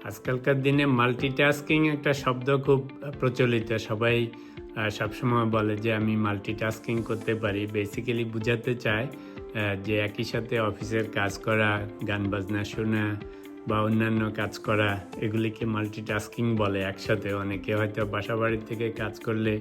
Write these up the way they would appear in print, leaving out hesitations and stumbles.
আজকালকার দিনে মাল্টিটাস্কিং একটা শব্দ খুব প্রচলিত। সবাই সবসময় বলে যে আমি মাল্টিটাস্কিং করতে পারি। বেসিক্যালি বোঝাতে চায় যে একই সাথে অফিসের কাজ করা, গান বাজনা শোনা বা অন্যান্য কাজ করা, এগুলিকে মাল্টিটাস্কিং বলে একসাথে। অনেকে হয়তো বাসা বাড়ির থেকে কাজ করলে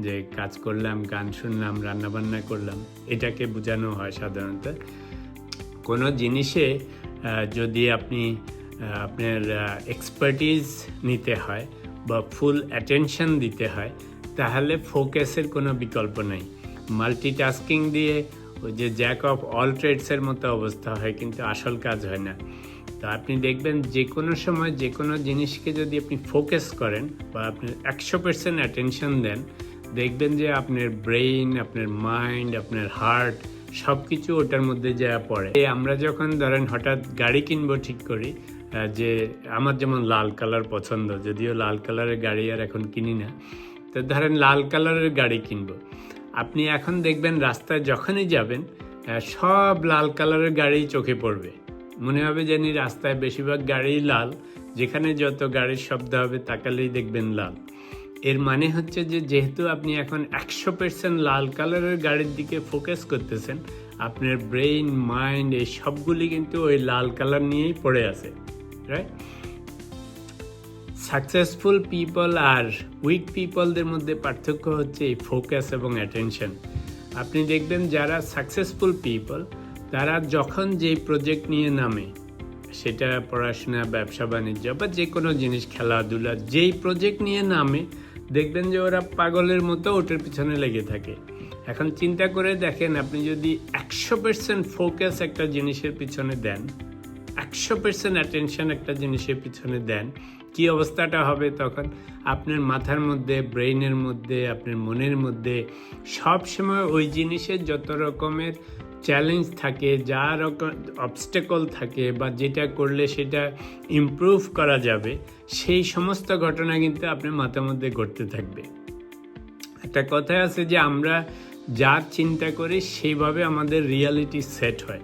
যে কাজ করলাম, গান শুনলাম, রান্নাবান্না করলাম, এটাকে বোঝানো হয় সাধারণত। কোনো জিনিসে যদি আপনি আপনার এক্সপার্টিজ নিতে হয় বা ফুল অ্যাটেনশন দিতে হয়, তাহলে ফোকাসের কোনো বিকল্প নেই। মাল্টিটাস্কিং দিয়ে ওই যে জ্যাক অফ অল ট্রেডসের মতো অবস্থা হয়, কিন্তু আসল কাজ হয় না। তো আপনি দেখবেন যে কোনো সময় যে কোনো জিনিসকে যদি আপনি ফোকাস করেন বা আপনি 100% অ্যাটেনশন দেন, দেখবেন যে আপনার ব্রেইন, আপনার মাইন্ড, আপনার হার্ট সব কিছু ওটার মধ্যে যা পড়ে। আমরা যখন ধরেন হঠাৎ গাড়ি কিনবো ঠিক করি, যে আমার যেমন লাল কালার পছন্দ, যদিও লাল কালারের গাড়ি আর এখন কিনি না, তো ধরেন লাল কালারের গাড়ি কিনবো। আপনি এখন দেখবেন রাস্তায় যখনই যাবেন সব লাল কালারের গাড়ি চোখে পড়বে। মনে হবে জানি রাস্তায় বেশিরভাগ গাড়ি লাল, যেখানে যত গাড়ির শব্দ হবে তাকালেই দেখবেন লাল। এর মানে হচ্ছে যে যেহেতু আপনি এখন 100% লাল কালারের গাড়ির দিকে ফোকাস করতেছেন, আপনার ব্রেইন, মাইন্ড এই সবগুলি কিন্তু ওই লাল কালার নিয়েই পড়ে আছে, রাইট? সাকসেসফুল পিপল আর উইক পিপলদের মধ্যে পার্থক্য হচ্ছে এই ফোকাস এবং অ্যাটেনশন। আপনি দেখবেন যারা সাকসেসফুল পিপল, তারা যখন যেই প্রজেক্ট নিয়ে নামে, সেটা পড়াশোনা, ব্যবসা বাণিজ্য বা যে কোনো জিনিস, খেলাধুলা, যেই প্রজেক্ট নিয়ে নামে, দেখবেন যে ওরা পাগলের মতো ওটার পিছনে লেগে থাকে। এখন চিন্তা করে দেখেন, আপনি যদি 100% ফোকাস একটা জিনিসের পিছনে দেন, 100% অ্যাটেনশন একটা জিনিসের পিছনে দেন, কি অবস্থাটা হবে তখন? আপনার মাথার মধ্যে, ব্রেইনের মধ্যে, আপনার মনের মধ্যে সব সময় ওই জিনিসের যত রকমের চ্যালেঞ্জ থাকে, যা রকম অবস্টেকল থাকে বা যেটা করলে সেটা ইমপ্রুভ করা যাবে, সেই সমস্ত ঘটনা কিন্তু আপনার মাথার মধ্যে ঘটতে থাকবে। একটা কথা আছে যে আমরা যা চিন্তা করি সেইভাবে আমাদের রিয়ালিটি সেট হয়।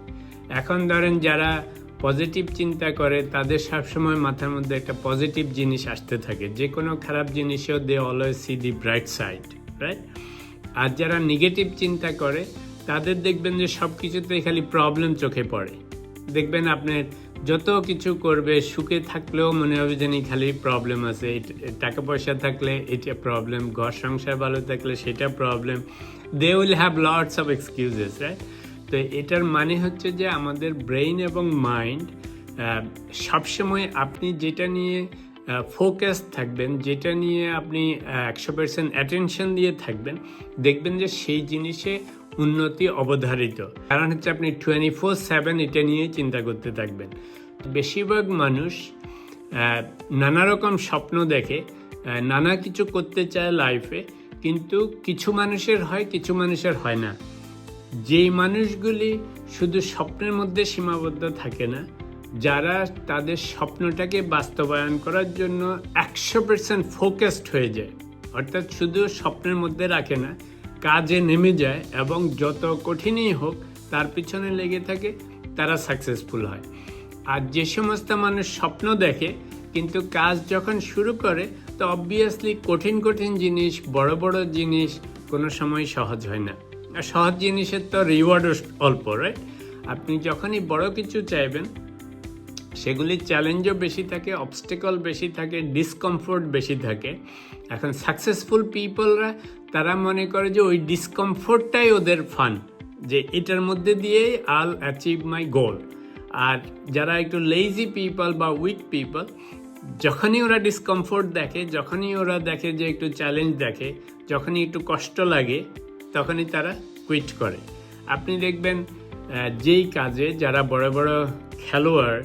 এখন ধরেন যারা পজিটিভ চিন্তা করে, তাদের সবসময় মাথার মধ্যে একটা পজিটিভ জিনিস আসতে থাকে। যে কোনো খারাপ জিনিসেও they always see the bright side, right? আর যারা নেগেটিভ চিন্তা করে, তাদের দেখবেন যে সব কিছুতে খালি প্রবলেম চোখে পড়ে। দেখবেন আপনার যত কিছু করবে, সুখে থাকলেও মনে হবে জানি খালি প্রবলেম আছে, টাকা পয়সা থাকলে এটা প্রবলেম, ঘর সংসার ভালো থাকলে সেটা problem. They will have lots of excuses, right? তো এটার মানে হচ্ছে যে আমাদের ব্রেইন এবং মাইন্ড সবসময় আপনি যেটা নিয়ে ফোকাস থাকবেন, যেটা নিয়ে আপনি 100% অ্যাটেনশন দিয়ে থাকবেন, দেখবেন যে সেই জিনিসে উন্নতি অবধারিত। কারণ হচ্ছে আপনি 24/7 এটা নিয়ে চিন্তা করতে থাকবেন। বেশিরভাগ মানুষ নানা রকম স্বপ্ন দেখে, নানা কিছু করতে চায় লাইফে, কিন্তু কিছু মানুষের হয়, কিছু মানুষের হয় না। যেই মানুষগুলি শুধু স্বপ্নের মধ্যে সীমাবদ্ধ থাকে না, যারা তাদের স্বপ্নটাকে বাস্তবায়ন করার জন্য 100% ফোকাসড হয়ে যায়, অর্থাৎ শুধু স্বপ্নের মধ্যে রাখে না, কাজে নেমে যায় এবং যত কঠিনই হোক তার পিছনে লেগে থাকে, তারা সাকসেসফুল হয়। আর যে সমস্ত মানুষ স্বপ্ন দেখে কিন্তু কাজ যখন শুরু করে, তো অবভিয়াসলি কঠিন কঠিন জিনিস, বড় বড় জিনিস কোনো সময় সহজ হয় না। আর সহজ জিনিসের তো রিওয়ার্ডও অল্প, রাইট? আপনি যখনই বড় কিছু চাইবেন, সেগুলির চ্যালেঞ্জও বেশি থাকে, অবস্টেকল বেশি থাকে, ডিসকমফোর্ট বেশি থাকে। এখন সাকসেসফুল পিপলরা তারা মনে করে যে ওই ডিসকমফোর্টটাই ওদের ফান, যে এটার মধ্যে দিয়েই আল অ্যাচিভ মাই গোল। আর যারা একটু লেজি পিপল বা উইক পিপল, যখনই ওরা ডিসকমফোর্ট দেখে, যখনই ওরা দেখে যে একটু চ্যালেঞ্জ দেখে, যখনই একটু কষ্ট লাগে, তখনই তারা কুইট করে। আপনি দেখবেন যেই কাজে যারা বড় বড় খেলোয়াড়,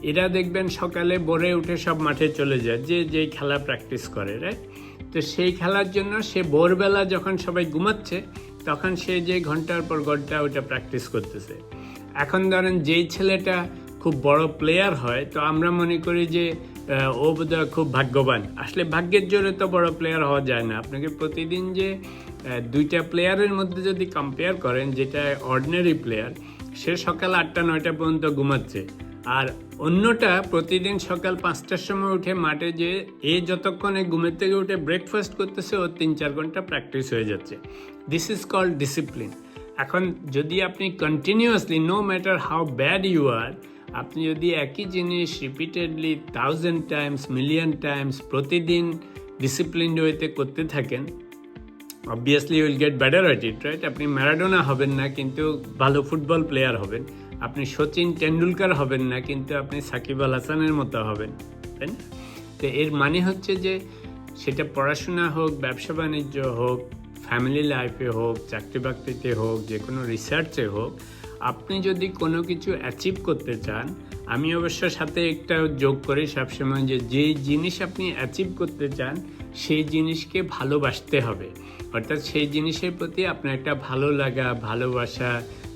এরা দেখবেন সকালে ভোরে উঠে সব মাঠে চলে যায়, যে যেই খেলা প্র্যাকটিস করে, রাইট? তো সেই খেলার জন্য সে ভোরবেলা যখন সবাই ঘুমাচ্ছে, তখন সে যে ঘন্টার পর ঘন্টা ওটা প্র্যাকটিস করতেছে। এখন ধরেন যেই ছেলেটা খুব বড় প্লেয়ার হয়, তো আমরা মনে করি যে ও বোধহয় খুব ভাগ্যবান। আসলে ভাগ্যের জোরে তো বড় প্লেয়ার হওয়া যায় না। আপনাকে প্রতিদিন যে দুইটা প্লেয়ারের মধ্যে যদি কম্পেয়ার করেন, যেটা অর্ডিনারি প্লেয়ার, সে সকাল 8টা 9টা পর্যন্ত ঘুমাচ্ছে, আর অন্যটা প্রতিদিন সকাল 5টার সময় উঠে মাঠে যে যতক্ষণে ঘুমের থেকে উঠে ব্রেকফাস্ট করতেছে ওর 3-4 ঘন্টা প্র্যাকটিস হয়ে যাচ্ছে। This is called discipline. এখন যদি আপনি continuously, no matter how bad you are, আপনি যদি একই জিনিস রিপিটেডলি 1000 টাইমস, মিলিয়ন টাইমস প্রতিদিন ডিসিপ্লিন ওয়েতে করতে থাকেন, obviously you will get better at it, right? আপনি ম্যারাডোনা হবেন না কিন্তু ভালো ফুটবল প্লেয়ার হবেন, আপনি সচিন টেন্ডুলকার হবেন না কিন্তু আপনি সাকিব আল হাসানের মতো হবেন, তাই না? তো এর মানে হচ্ছে যে সেটা পড়াশোনা হোক, ব্যবসা বাণিজ্য হোক, ফ্যামিলি লাইফে হোক, চাকরি বাকরিতে হোক, যে কোনো রিসার্চে হোক, আপনি যদি কোনো কিছু অ্যাচিভ করতে চান, আমি অবশ্য সাথে একটা যোগ করি সবসময় যে যেই জিনিস আপনি অ্যাচিভ করতে চান সেই জিনিসকে ভালোবাসতে হবে। অর্থাৎ সেই জিনিসের প্রতি আপনার একটা ভালো লাগা, ভালোবাসা,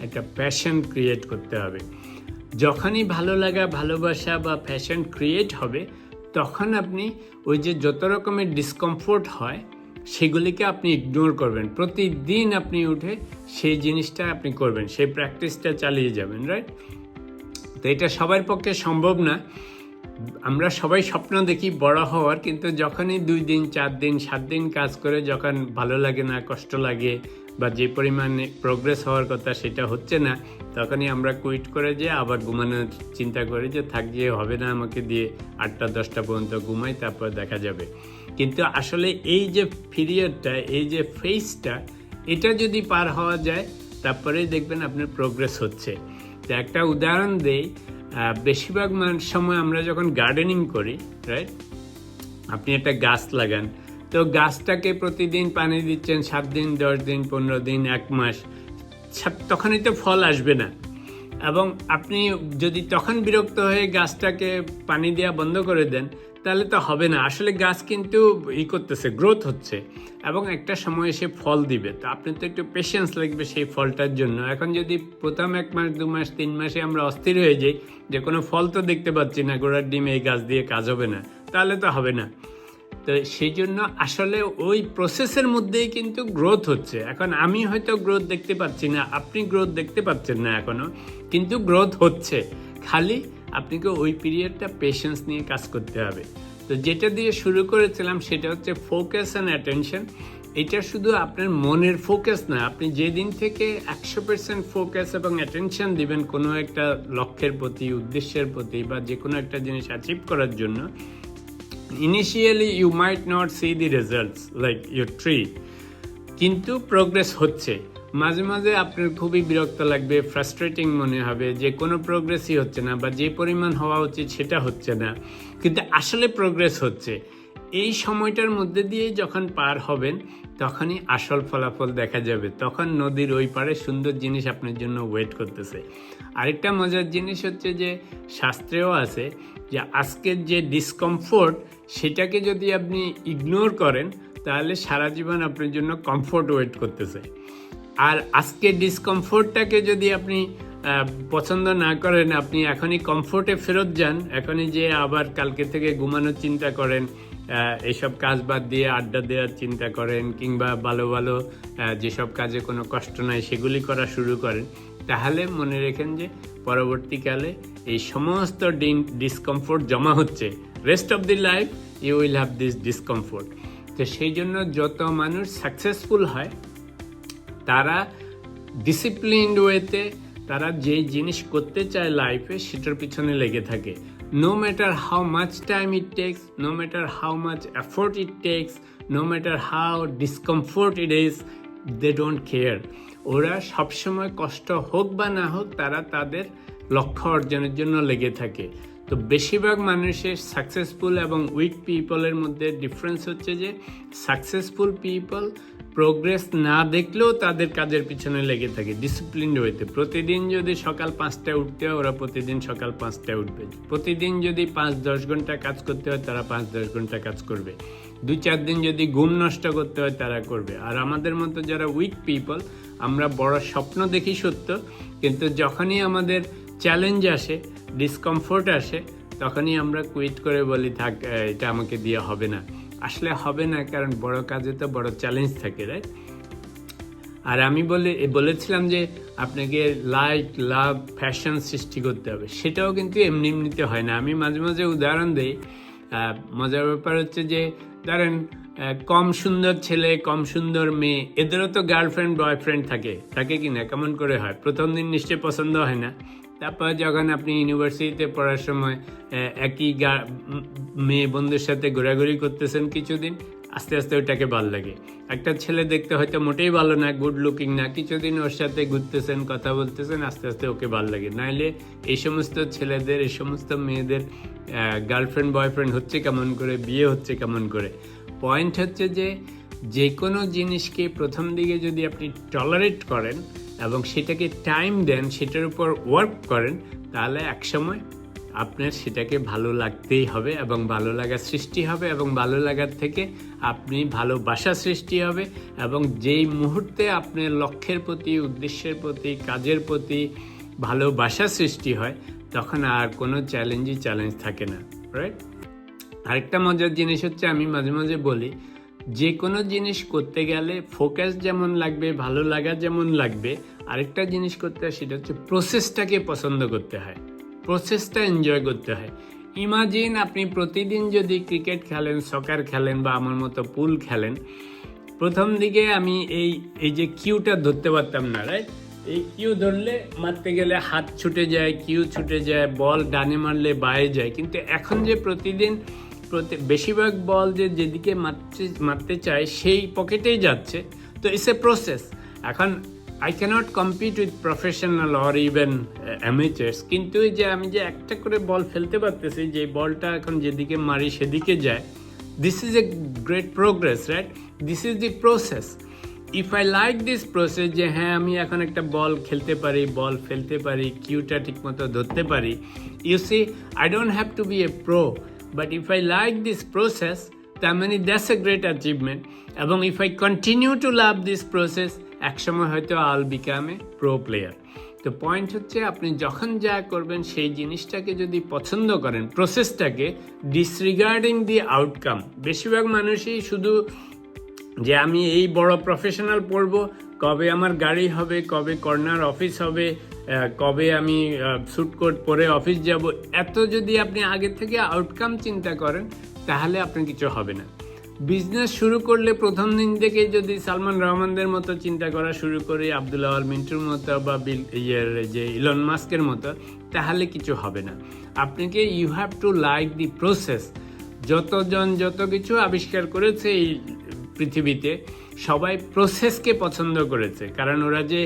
একটা প্যাশন ক্রিয়েট করতে হবে। যখনই ভালো লাগা, ভালোবাসা বা প্যাশন ক্রিয়েট হবে তখন আপনি ওই যে যত রকমের ডিসকমফোর্ট হয় সেগুলিকে আপনি ইগনোর করবেন। প্রতিদিন আপনি উঠে সেই জিনিসটা আপনি করবেন, সেই প্র্যাকটিসটা চালিয়ে যাবেন, রাইট? তো এটা সবার পক্ষে সম্ভব না। আমরা সবাই স্বপ্ন দেখি বড় হওয়ার, কিন্তু যখনই 2 দিন, 4 দিন, 7 দিন কাজ করে যখন ভালো লাগে না, কষ্ট লাগে বা যে পরিমাণে প্রোগ্রেস হওয়ার কথা সেটা হচ্ছে না, তখনই আমরা কুইট করে যে আবার ঘুমানোর চিন্তা করি যে থাক, যে হবে না আমাকে দিয়ে, 8টা-10টা পর্যন্ত ঘুমাই, তারপর দেখা যাবে। কিন্তু আসলে এই যে পিরিয়ডটা, এই যে ফেজটা, এটা যদি পার হওয়া যায় তারপরেই দেখবেন আপনার প্রোগ্রেস হচ্ছে। তো একটা উদাহরণ দেই, বেশিরভাগ সময় আমরা যখন গার্ডেনিং করি, রাইট, আপনি একটা গাছ লাগান, তো গাছটাকে প্রতিদিন পানি দিচ্ছেন 7 দিন, 10 দিন, 15 দিন, 1 মাস, তখনই তো ফল আসবে না। এবং আপনি যদি তখন বিরক্ত হয়ে গাছটাকে পানি দেওয়া বন্ধ করে দেন তাহলে তো হবে না। আসলে গাছ কিন্তু করতেছে, গ্রোথ হচ্ছে এবং একটা সময় এসে ফল দিবে। তো আপনি তো একটু পেশেন্স লাগবে সেই ফলটার জন্য। এখন যদি প্রথম 1 মাস, 2 মাস, 3 মাসে আমরা অস্থির হয়ে যাই যে কোনো ফল তো দেখতে পাচ্ছি না, গোড়ার ডিম এই গাছ দিয়ে কাজ হবে না, তাহলে তো হবে না। তো সেই জন্য আসলে ওই প্রসেসের মধ্যেই কিন্তু গ্রোথ হচ্ছে। এখন আমি হয়তো গ্রোথ দেখতে পাচ্ছি না, আপনি গ্রোথ দেখতে পাচ্ছেন না এখনো, কিন্তু গ্রোথ হচ্ছে। খালি আপনাকে ওই পিরিয়ডটা পেশেন্স নিয়ে কাজ করতে হবে। তো যেটা দিয়ে শুরু করেছিলাম সেটা হচ্ছে ফোকাস অ্যান্ড অ্যাটেনশন। এটা শুধু আপনার মনের ফোকাস না, আপনি যেদিন থেকে 100% ফোকাস এবং অ্যাটেনশন দিবেন কোনো একটা লক্ষ্যের প্রতি, উদ্দেশ্যের প্রতি বা যে কোনো একটা জিনিস অ্যাচিভ করার জন্য, initially you might not see the results like your tree, কিন্তু প্রোগ্রেস হচ্ছে। মাঝে মাঝে আপনার খুবই বিরক্ত লাগবে, ফ্রাস্ট্রেটিং মনে হবে যে কোনো প্রোগ্রেসই হচ্ছে না বা যে পরিমাণ হওয়া উচিত সেটা হচ্ছে না, কিন্তু আসলে প্রোগ্রেস হচ্ছে। এই সময়টার মধ্যে দিয়ে যখন পার হবেন তখনই আসল ফলাফল দেখা যাবে। তখন নদীর ওই পারে সুন্দর জিনিস আপনার জন্য ওয়েট করতেছে। আরেকটা মজার জিনিস হচ্ছে যে শাস্ত্রেও আছে যে আজকের যে ডিসকমফোর্ট সেটাকে যদি আপনি ইগনোর করেন তাহলে সারা জীবন আপনার জন্য কমফোর্ট ওয়েট করতেছে। আর আজকে ডিসকমফোর্টটাকে যদি আপনি পছন্দ না করেন, আপনি এখনই কমফোর্টে ফেরত যান, এখনই যে আবার কালকে থেকে ঘুমানোর চিন্তা করেন, এইসব কাজ বাদ দিয়ে আড্ডা দেওয়ার চিন্তা করেন, কিংবা ভালো ভালো যেসব কাজে কোনো কষ্ট নাই সেগুলি করা শুরু করেন, তাহলে মনে রেখেন যে পরবর্তীকালে এই সমস্ত ডিসকমফোর্ট জমা হচ্ছে। Rest of the life you will have this discomfort. তো সেই জন্য যত মানুষ সাকসেসফুল হয় তারা ডিসিপ্লিনড ওয়েতে তারা যেই জিনিস করতে চায় লাইফে সেটার পিছনে লেগে থাকে। No matter how much time it takes, no matter how much effort it takes, no matter how discomfort it is, they don't care. ওরা সবসময় কষ্ট হোক বা না হোক তারা তাদের লক্ষ্য অর্জনের জন্য লেগে থাকে। তো বেশিরভাগ মানুষের সাকসেসফুল এবং উইক পিপলের মধ্যে ডিফারেন্স হচ্ছে যে সাকসেসফুল পিপল প্রোগ্রেস না দেখলেও তাদের কাজের পিছনে লেগে থাকে ডিসিপ্লিনড ওয়েতে। প্রতিদিন যদি সকাল 5টায় উঠতে হয় ওরা প্রতিদিন সকাল 5টায় উঠবে। প্রতিদিন যদি 5-10 ঘন্টা কাজ করতে হয় তারা 5-10 ঘন্টা কাজ করবে। 2-4 দিন যদি ঘুম নষ্ট করতে হয় তারা করবে। আর আমাদের মতো যারা উইক পিপল, আমরা বড় স্বপ্ন দেখি সত্য, কিন্তু যখনই আমাদের চ্যালেঞ্জ আসে, ডিসকমফোর্ট আসে, তখনই আমরা কুইট করে বলি থাক, এটা আমাকে দিয়ে হবে না। আসলে হবে না, কারণ বড় কাজে তো বড় চ্যালেঞ্জ থাকে, রাইট? আর আমি বলেছিলাম যে আপনাকে লাইক লাভ ফ্যাশন সৃষ্টি করতে হবে, সেটাও কিন্তু এমনি এমনিতে হয় না। আমি মাঝে মাঝে উদাহরণ দিই। মজার ব্যাপার হচ্ছে যে ধরেন কম সুন্দর ছেলে, কম সুন্দর মেয়ে, এদেরও তো গার্লফ্রেন্ড বয়ফ্রেন্ড থাকে কি না? কেমন করে হয়? প্রথম দিন নিশ্চয়ই পছন্দ হয় না। তারপর যখন আপনি ইউনিভার্সিটিতে পড়ার সময় একই মেয়ে বন্ধুর সাথে ঘোরাঘুরি করতেছেন কিছুদিন, আস্তে আস্তে ওইটাকে ভালো লাগে। একটা ছেলে দেখতে হয়তো মোটেই ভালো না, গুড লুকিং না, কিছুদিন ওর সাথে ঘুরতেছেন, কথা বলতেছেন, আস্তে আস্তে ওকে ভালো লাগে। নাইলে এই সমস্ত ছেলেদের, এই সমস্ত মেয়েদের গার্লফ্রেন্ড বয়ফ্রেন্ড হচ্ছে কেমন করে, বিয়ে হচ্ছে কেমন করে? পয়েন্ট হচ্ছে যে কোনো জিনিসকে প্রথম দিকে যদি আপনি টলারেট করেন এবং সেটাকে টাইম দেন, সেটার উপর ওয়ার্ক করেন, তাহলে একসময় আপনার সেটাকে ভালো লাগতেই হবে এবং ভালো লাগার সৃষ্টি হবে, এবং ভালো লাগার থেকে আপনি ভালোবাসা সৃষ্টি হবে। এবং যেই মুহূর্তে আপনার লক্ষ্যের প্রতি, উদ্দেশ্যের প্রতি, কাজের প্রতি ভালোবাসা সৃষ্টি হয়, তখন আর কোনো চ্যালেঞ্জ থাকে না, রাইট? আরেকটা মজার জিনিস হচ্ছে, আমি মাঝে মাঝে বলি, যে কোনো জিনিস করতে গেলে ফোকাস যেমন লাগবে, ভালো লাগা যেমন লাগবে, আরেকটা জিনিস করতে হয়, সেটা হচ্ছে প্রসেসটাকে পছন্দ করতে হয়, প্রসেসটা এনজয় করতে হয়। ইমাজিন আপনি প্রতিদিন যদি ক্রিকেট খেলেন, সকার খেলেন, বা আমার মতো পুল খেলেন, প্রথম দিকে আমি এই যে কিউটা ধরতে পারতাম না, রাইট? এই কিউ ধরলে মারতে গেলে হাত ছুটে যায়, কিউ ছুটে যায়, বল ডানে মারলে বায়ে যায়। কিন্তু এখন যে প্রতিদিন বেশিরভাগ বল যেদিকে মারতে চায় সেই পকেটেই যাচ্ছে, তো ইটস এ প্রসেস। এখন I can't compete with professional or even amateurs, কিন্তু এই যে আমি যে একটা করে বল ফেলতে পারতেছি, যে বলটা এখন যেদিকে মারি সেদিকে যায়, this is a great progress, right? This is the process. If I like this process, যে হ্যাঁ আমি এখন একটা বল খেলতে পারি, বল ফেলতে পারি, কিউটা ঠিকমতো ধরতে পারি, you see, I don't have to be a pro, but if I like this process, তার মানে দ্যাটস এ গ্রেট অ্যাচিভমেন্ট। এবং if I continue to love this process, একসময় হয়তো I'll become a pro player. তো point হচ্ছে, আপনি যখন যা করবেন সেই জিনিসটাকে যদি পছন্দ করেন, প্রসেসটাকে, ডিসরিগার্ডিং দি আউটকাম। বেশিরভাগ মানুষই শুধু যে আমি এই বড় প্রফেশনাল পড়ব, কবে আমার গাড়ি হবে, কবে কর্নার অফিস হবে, কবে আমি স্যুট কোট পরে অফিস যাব, এত যদি আপনি আগে থেকে আউটকাম চিন্তা করেন, তাহলে আপনার কিছু হবে না। বিজনেস শুরু করলে প্রথম দিন থেকে যদি সালমান রহমানদের মতো চিন্তা করা শুরু করি, আব্দুল আওয়াল মিন্টুর মতো, বা যে ইলন মাস্কের মতো, তাহলে কিছু হবে না। আপনাকে you have to like the process. যতজন যত কিছু আবিষ্কার করেছে এই পৃথিবীতে, সবাই প্রসেসকে পছন্দ করেছে, কারণ ওরা যে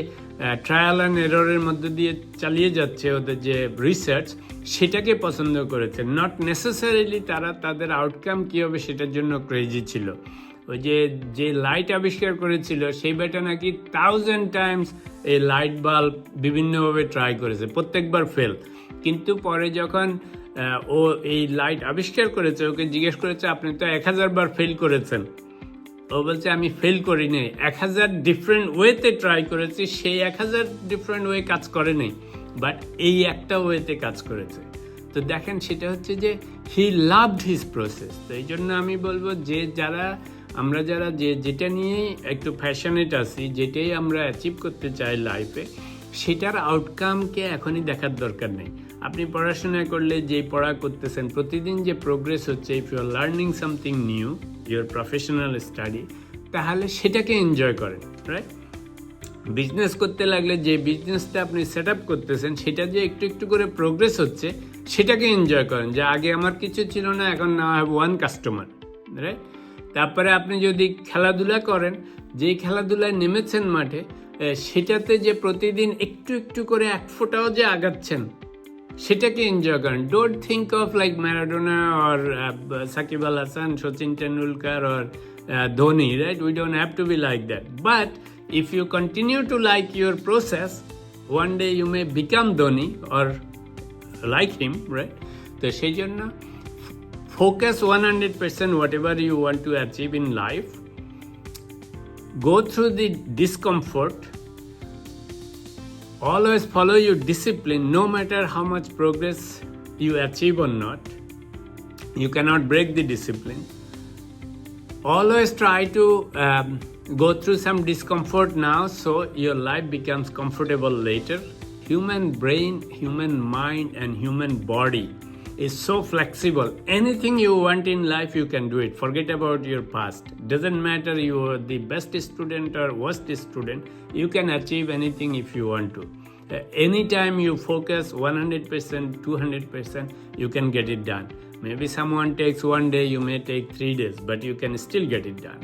ট্রায়াল অ্যান্ড এররের মধ্যে দিয়ে চালিয়ে যাচ্ছে ওদের যে রিসার্চ, সেটাকে পছন্দ করেছে, নট নেসেসারিলি তারা তাদের আউটকাম কী হবে সেটার জন্য ক্রেজি ছিল। ওই যে লাইট আবিষ্কার করেছিল, সেই বেটা নাকি 1000 টাইমস এই লাইট বাল্ব বিভিন্নভাবে ট্রাই করেছে, প্রত্যেকবার ফেল। কিন্তু পরে যখন ও এই লাইট আবিষ্কার করেছে, ওকে জিজ্ঞেস করেছে, আপনি তো 1000 বার ফেল করেছেন। ও বলছে, আমি ফেল করি নাই, 1000 ডিফারেন্ট ওয়েতে ট্রাই করেছি, সেই 1000 ডিফারেন্ট ওয়ে কাজ করে নেই, বাট এই একটা ওয়েতে কাজ করেছে। তো দেখেন, সেটা হচ্ছে যে হি লাভড হিজ প্রসেস। তো এই জন্য আমি বলবো যে আমরা যারা যেটা নিয়েই একটু প্যাশনেট আছি, যেটাই আমরা অ্যাচিভ করতে চাই লাইফে, সেটার আউটকামকে এখনই দেখার দরকার নেই। আপনি পড়াশোনা করলে যে পড়া করতেছেন, প্রতিদিন যে প্রোগ্রেস হচ্ছে, if you are learning something new, your professional study, তাহলে সেটাকে এনজয় করেন, রাইট? বিজনেস করতে লাগলে যে বিজনেসটা আপনি সেট আপ করতেছেন, সেটা যে একটু একটু করে প্রোগ্রেস হচ্ছে, সেটাকে এনজয় করেন, যে আগে আমার কিছু ছিল না, এখন now I have 1 customer, right? তারপরে আপনি যদি খেলাধুলা করেন, যেই খেলাধুলায় নেমেছেন মাঠে, সেটাতে যে প্রতিদিন একটু একটু করে 1 ফোঁটাও যে আগাচ্ছেন, সেটাকে এনজয় করেন। Don't think of like Maradona or Sakib Al Hasan, Sachin Tendulkar or Dhoni, right? We don't have to be like that, but if you continue to like your process, one day you may become Dhoni or like him, right? So সেই জন্য focus 100% whatever you want to achieve in life. Go through the discomfort. Always follow your discipline, no matter how much progress you achieve or not. You cannot break the discipline. Always try to go through some discomfort now so your life becomes comfortable later. Human brain, human mind, and human body is so flexible. Anything you want in life, you can do it. Forget about your past. Doesn't matter you are the best student or worst student, you can achieve anything if you want to. Anytime you focus 100%, 200%, you can get it done. Maybe someone takes 1 day, you may take 3 days, but you can still get it done.